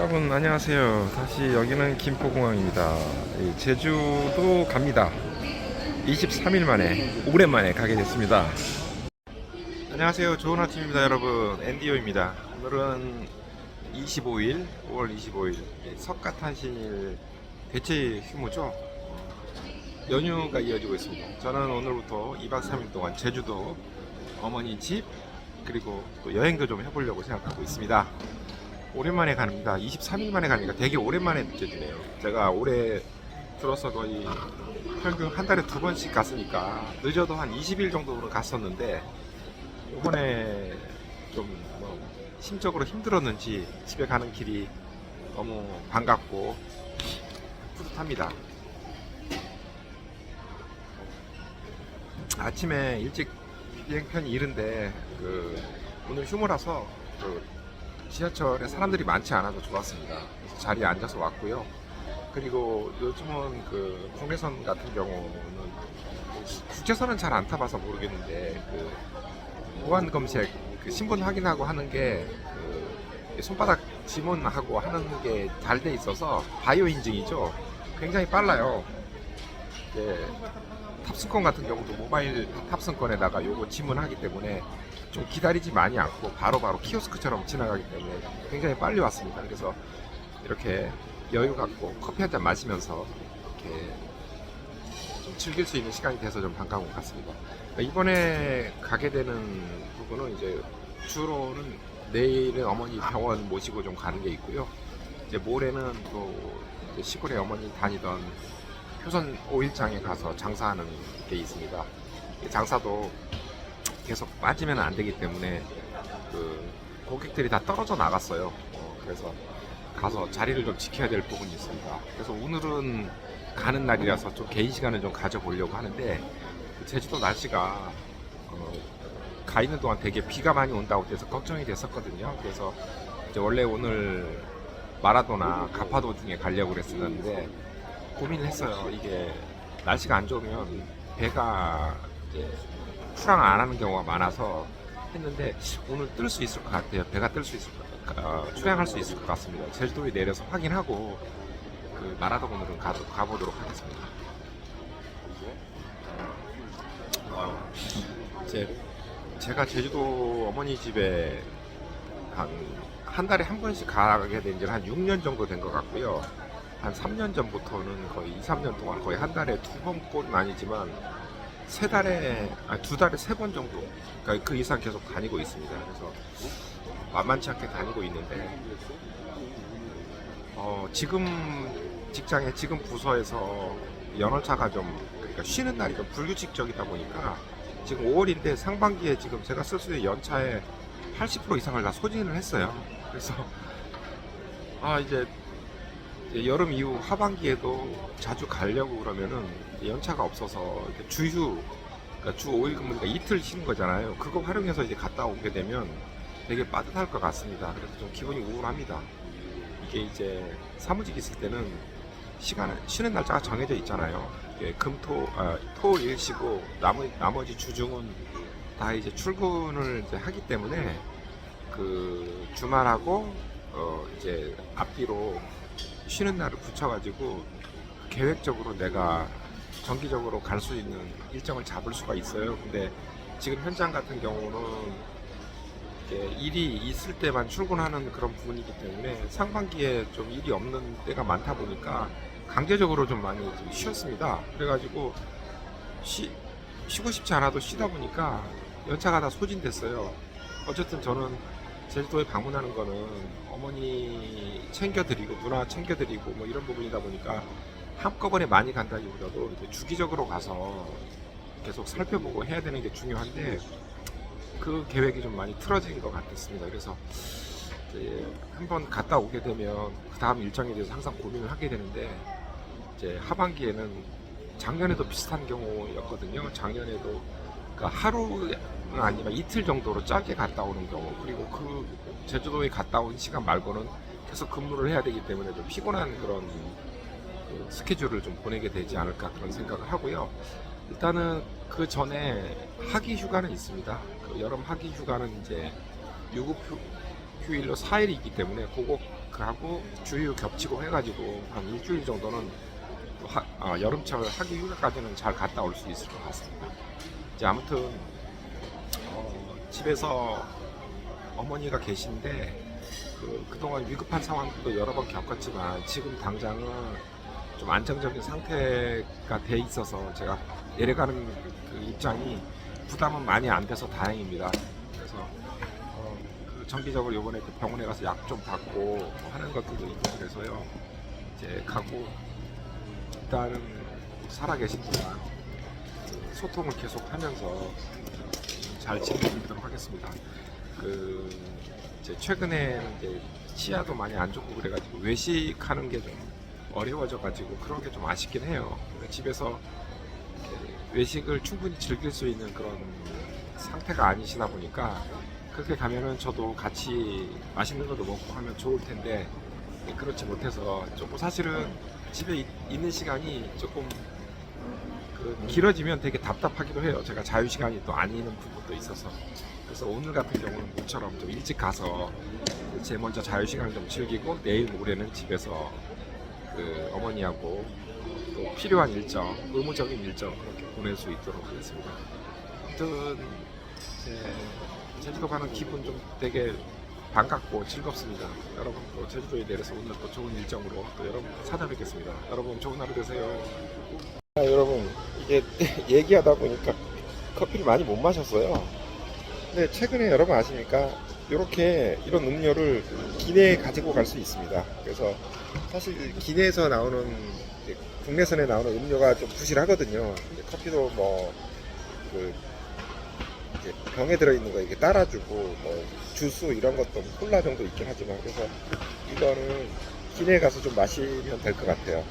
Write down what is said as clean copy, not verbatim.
여러분 안녕하세요. 다시 여기는 김포공항입니다. 제주도 갑니다. 23일 만에 오랜만에 가게 됐습니다. 안녕하세요. 좋은 아침입니다 여러분. 앤디오입니다. 오늘은 25일 5월 25일 석가탄신일 대체 휴무죠. 연휴가 이어지고 있습니다. 저는 오늘부터 2박 3일 동안 제주도 어머니 집 그리고 또 여행도 좀 해보려고 생각하고 있습니다. 오랜만에 갑니다. 23일 만에 가니까 되게 오랜만에 느껴지네요. 제가 올해 들어서 거의 평균 한 달에 2번씩 갔으니까 늦어도 한 20일 정도는 갔었는데 이번에 좀 심적으로 힘들었는지 집에 가는 길이 너무 반갑고 뿌듯합니다. 아침에 일찍 비행편이 이른데 오늘 휴무라서 지하철에 사람들이 많지 않아서 좋았습니다. 그래서 자리에 앉아서 왔고요. 그리고 요즘은 국내선 같은 경우는 국제선은 잘 안 타봐서 모르겠는데 보안 검색 신분 확인하고 하는 게 손바닥 지문하고 하는 게 잘 돼 있어서 바이오 인증이죠. 굉장히 빨라요. 탑승권 같은 경우도 모바일 탑승권에다가 요거 지문하기 때문에 좀 기다리지 많이 않고 바로바로 키오스크처럼 지나가기 때문에 굉장히 빨리 왔습니다. 그래서 이렇게 여유 갖고 커피 한 잔 마시면서 이렇게 좀 즐길 수 있는 시간이 돼서 좀 반가운 것 같습니다. 이번에 가게 되는 부분은 이제 주로는 내일은 어머니 병원 모시고 좀 가는 게 있고요. 이제 모레는 또 이제 시골에 어머니 다니던 효선 오일장에 가서 장사하는 게 있습니다. 장사도 계속 빠지면 안 되기 때문에 고객들이 다 떨어져 나갔어요. 그래서 가서 자리를 좀 지켜야 될 부분이 있습니다. 그래서 오늘은 가는 날이라서 좀 개인 시간을 좀 가져보려고 하는데 제주도 날씨가 가 있는 동안 되게 비가 많이 온다고 해서 걱정이 됐었거든요. 그래서 이제 원래 오늘 마라도나 가파도 중에 가려고 그랬었는데 고민을 했어요. 이게 날씨가 안 좋으면 배가 이제 출항 안 하는 경우가 많아서 했는데 오늘 뜰 수 있을 것 같아요. 배가 뜰 수 있을 출항할 수 있을 것 같습니다. 제주도에 내려서 확인하고 마라도 오늘은 가보도록 하겠습니다. 제가 제주도 어머니 집에 한 달에 한 번씩 가게 된 지는 한 6년 정도 된 것 같고요. 한 3년 전부터는 거의 2, 3년 동안 거의 한 달에 2번꼴은 아니지만 두 달에 3번 정도, 그러니까 그 이상 계속 다니고 있습니다. 그래서 만만치 않게 다니고 있는데 지금 직장에 지금 부서에서 연월차가 그러니까 쉬는 날이 좀 불규칙적이다 보니까 지금 5월인데 상반기에 지금 제가 쓸 수 있는 연차의 80% 이상을 다 소진을 했어요. 그래서 이제 여름 이후 하반기에도 자주 가려고 그러면은 연차가 없어서 주휴, 그러니까 주 5일 근무니까 이틀 쉬는 거잖아요. 그거 활용해서 이제 갔다 오게 되면 되게 빠듯할 것 같습니다. 그래서 좀 기분이 우울합니다. 이게 이제 사무직 있을 때는 쉬는 날짜가 정해져 있잖아요. 토 일 쉬고 나머지 주중은 다 이제 출근을 이제 하기 때문에 주말하고 이제 앞뒤로 쉬는 날을 붙여가지고 계획적으로 내가 정기적으로 갈 수 있는 일정을 잡을 수가 있어요. 근데 지금 현장 같은 경우는 일이 있을 때만 출근하는 그런 부분이기 때문에 상반기에 좀 일이 없는 때가 많다 보니까 강제적으로 좀 많이 좀 쉬었습니다. 그래가지고 쉬고 싶지 않아도 쉬다 보니까 연차가 다 소진됐어요. 어쨌든 저는 제주도에 방문하는 거는 어머니 챙겨드리고 누나 챙겨드리고 뭐 이런 부분이다 보니까 한꺼번에 많이 간다기보다도 이제 주기적으로 가서 계속 살펴보고 해야 되는 게 중요한데 그 계획이 좀 많이 틀어진 것 같았습니다. 그래서 이제 한번 갔다 오게 되면 그 다음 일정에 대해서 항상 고민을 하게 되는데 이제 하반기에는 작년에도 비슷한 경우였거든요. 작년에도 하루는 아니면 이틀 정도로 짧게 갔다 오는 경우, 그리고 제주도에 갔다 온 시간 말고는 계속 근무를 해야 되기 때문에 좀 피곤한 그런 스케줄을 좀 보내게 되지 않을까 그런 생각을 하고요. 일단은 그 전에 하기 휴가는 있습니다. 여름 하기 휴가는 이제 유급 휴일로 4일이 있기 때문에 브레이크하고 주유 겹치고 해가지고 한 일주일 정도는 여름철 하기 휴가까지는 잘 갔다 올 수 있을 것 같습니다. 이제 아무튼 집에서 어머니가 계신데 그동안 위급한 상황도 여러 번 겪었지만 지금 당장은 좀 안정적인 상태가 돼 있어서 제가 내려가는 그 입장이 부담은 많이 안 돼서 다행입니다. 그래서 정기적으로 요번에 그 병원에 가서 약 좀 받고 하는 것들도 있고 그래서요. 이제 가고 일단은 살아 계신 동안 소통을 계속 하면서 잘 지내드리도록 하겠습니다. 이제 최근에 이제 치아도 많이 안 좋고 그래가지고 외식하는 게 좀 어려워져가지고 그런 게 좀 아쉽긴 해요. 집에서 외식을 충분히 즐길 수 있는 그런 상태가 아니시다 보니까 그렇게 가면은 저도 같이 맛있는 것도 먹고 하면 좋을 텐데 그렇지 못해서 조금 사실은 집에 있는 시간이 조금 길어지면 되게 답답하기도 해요. 제가 자유 시간이 또 아니는 부분도 있어서 그래서 오늘 같은 경우는 모처럼 좀 일찍 가서 제 먼저 자유 시간을 좀 즐기고 내일 모레는 집에서 어머니하고 또 필요한 일정, 의무적인 일정 그렇게 보낼 수 있도록 하겠습니다. 아무튼 제주도 가는 기분 좀 되게 반갑고 즐겁습니다. 여러분 또 제주도에 내려서 오늘 또 좋은 일정으로 또 여러분 찾아뵙겠습니다. 여러분 좋은 하루 되세요. 여러분 이게 얘기하다 보니까 커피를 많이 못 마셨어요. 근데 최근에 여러분 아십니까? 이런 음료를 기내에 가지고 갈 수 있습니다. 그래서 사실 기내에서 나오는 국내선에 나오는 음료가 좀 부실하거든요. 커피도 이제 병에 들어있는 거 이렇게 따라주고 주스 이런 것도 콜라 정도 있긴 하지만 그래서 이거는 기내에 가서 좀 마시면 될 것 같아요.